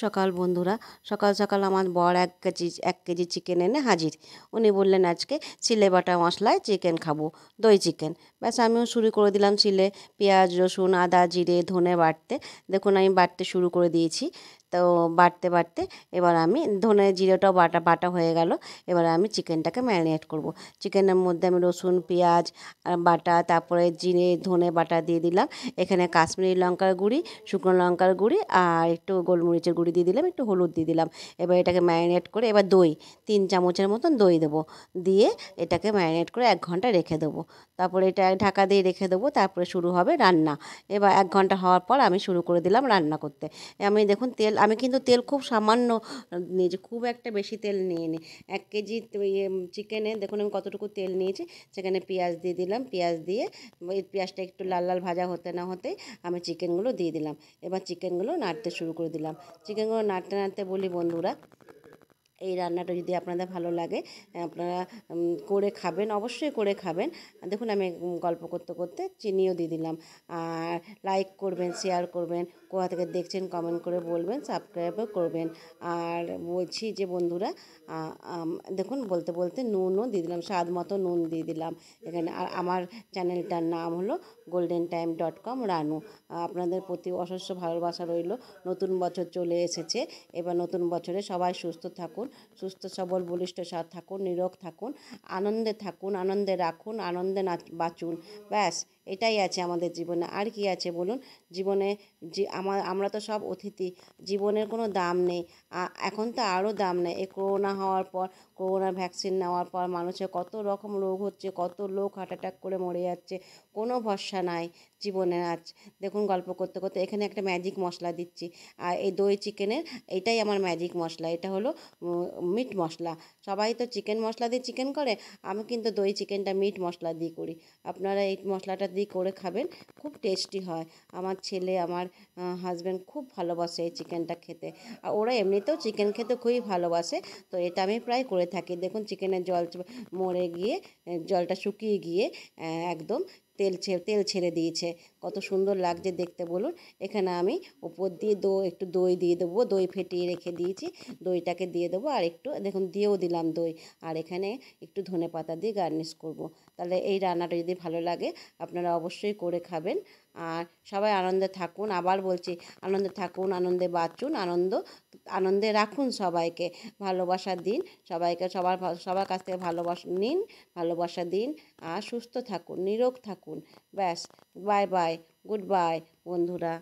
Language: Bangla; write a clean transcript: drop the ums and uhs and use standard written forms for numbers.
সকাল বন্ধুরা। সকাল সকাল আমার বর 1 কেজি চিকেন এনে হাজির। উনি বললেন আজকে সিলে বাটা মশলায় চিকেন খাবো, দই চিকেন। ব্যাস আমিও শুরু করে দিলাম সিলে পেঁয়াজ রসুন আদা জিরে ধনে বাটতে। দেখুন আমি বাটতে শুরু করে দিয়েছি। তো বাটতে বাটতে এবার আমি ধনে জিরেটাও বাটা বাটা হয়ে গেল। এবার আমি চিকেনটাকে ম্যারিনেট করব। চিকেনের মধ্যে আমি রসুন পেঁয়াজ বাটা, তারপরে জিরে ধনে বাটা দিয়ে দিলাম। এখানে কাশ্মীরি লঙ্কার গুঁড়ি, শুকনো লঙ্কার গুঁড়ি আর একটু গোলমরিচের গুঁড়ি দিয়ে দিলাম, একটু হলুদ দিয়ে দিলাম। এবার এটাকে ম্যারিনেট করে এবার দই 3 চামচের মতন দই দেবো। দিয়ে এটাকে ম্যারিনেট করে 1 ঘন্টা রেখে দেবো। তারপরে এটা ঢাকা দিয়ে রেখে দেবো। তারপরে শুরু হবে রান্না। এবার 1 ঘন্টা হওয়ার পর আমি শুরু করে দিলাম রান্না করতে। আমি দেখুন আমি কিন্তু তেল খুব সামান্য নিয়েছি, খুব একটা বেশি তেল নিইনি। 1 কেজি চিকেনে দেখুন আমি কতটুকু তেল নিয়েছি। সেখানে পেঁয়াজ দিয়ে দিলাম, পেঁয়াজ দিয়ে এই পেঁয়াজটা একটু লাল লাল ভাজা হতে না হতেই আমি চিকেনগুলো দিয়ে দিলাম। এবার চিকেনগুলো নাড়তে শুরু করে দিলাম। চিকেনগুলো নাড়তে নাড়তে বলি বন্ধুরা, এই রান্নাটা যদি আপনাদের ভালো লাগে আপনারা করে খাবেন, অবশ্যই করে খাবেন। দেখুন আমি গল্প করতে করতে চিনিও দিয়ে দিলাম। আর লাইক করবেন, শেয়ার করবেন, কোথা থেকে দেখছেন কমেন্ট করে বলবেন, সাবস্ক্রাইবও করবেন। আর বলছি যে বন্ধুরা, দেখুন বলতে বলতে নুনও দিয়ে দিলাম, স্বাদ মতো নুন দিয়ে দিলাম এখানে। আর আমার চ্যানেলটার নাম হলো golden-time.com রানু। আপনাদের প্রতি অজস্র ভালোবাসা রইল। নতুন বছর চলে এসেছে। এবার নতুন বছরে সবাই সুস্থ থাকুন, সুস্থ সবল বলিষ্ঠ থাকুন, নিরোগ থাকুন, আনন্দে থাকুন, আনন্দে রাখুন, আনন্দে বাঁচুন। ব্যাস এটাই আছে আমাদের জীবনে। আর কি আছে বলুন? জীবনে যে আমরা তো সব অতিথি। জীবনের কোনো দাম নেই। এখন তো আরও দাম নেই। এই করোনা হওয়ার পর, করোনা ভ্যাকসিন নেওয়ার পর মানুষের কত রকম রোগ হচ্ছে, কত লোক হার্ট অ্যাটাক করে মরে যাচ্ছে। কোনো ভরসা নাই জীবনে। আজ দেখুন গল্প করতে করতে এখানে একটা ম্যাজিক মশলা দিচ্ছি। আর এই দই চিকেনের এইটাই আমার ম্যাজিক মশলা। এটা হলো মিট মশলা। সবাই তো চিকেন মশলা দিয়ে চিকেন করে, আমি কিন্তু দই চিকেনটা মিট মশলা দিয়ে করি। আপনারা এই মশলাটা দিয়ে করে খাবেন, খুব টেস্টি হয়। আমার ছেলে আমার হাজব্যান্ড খুব ভালোবাসে এই চিকেনটা খেতে। আর ওরা এমনিতেও চিকেন খেতে খুবই ভালোবাসে। তো এটা আমি প্রায় করে থাকি। দেখুন চিকেনের জল মরে গিয়ে, জলটা শুকিয়ে গিয়ে একদম তেল ছেড়ে দিয়েছে। কত সুন্দর লাগছে দেখতে বলুন। এখানে আমি উপর দিয়ে একটু দই দিয়ে দেবো। দই ফেটিয়ে রেখে দিয়েছি, দইটাকে দিয়ে দেবো। আর একটু দেখুন দিয়েও দিলাম দই। আর এখানে একটু ধনেপাতা দিয়ে গার্নিশ করব। তাহলে এই রান্নাটা যদি ভালো লাগে আপনারা অবশ্যই করে খাবেন। আর সবাই আনন্দে থাকুন। আবার বলছি, আনন্দে থাকুন, আনন্দে বাঁচুন, আনন্দে রাখুন সবাইকে। ভালোবাসা দিন সবাইকে, সবার কাছ থেকে ভালোবাসা নিন, ভালোবাসা দিন। আর সুস্থ থাকুন, নিরোগ থাকুন। ব্যাস, বাই বাই, গুড বাই বন্ধুরা।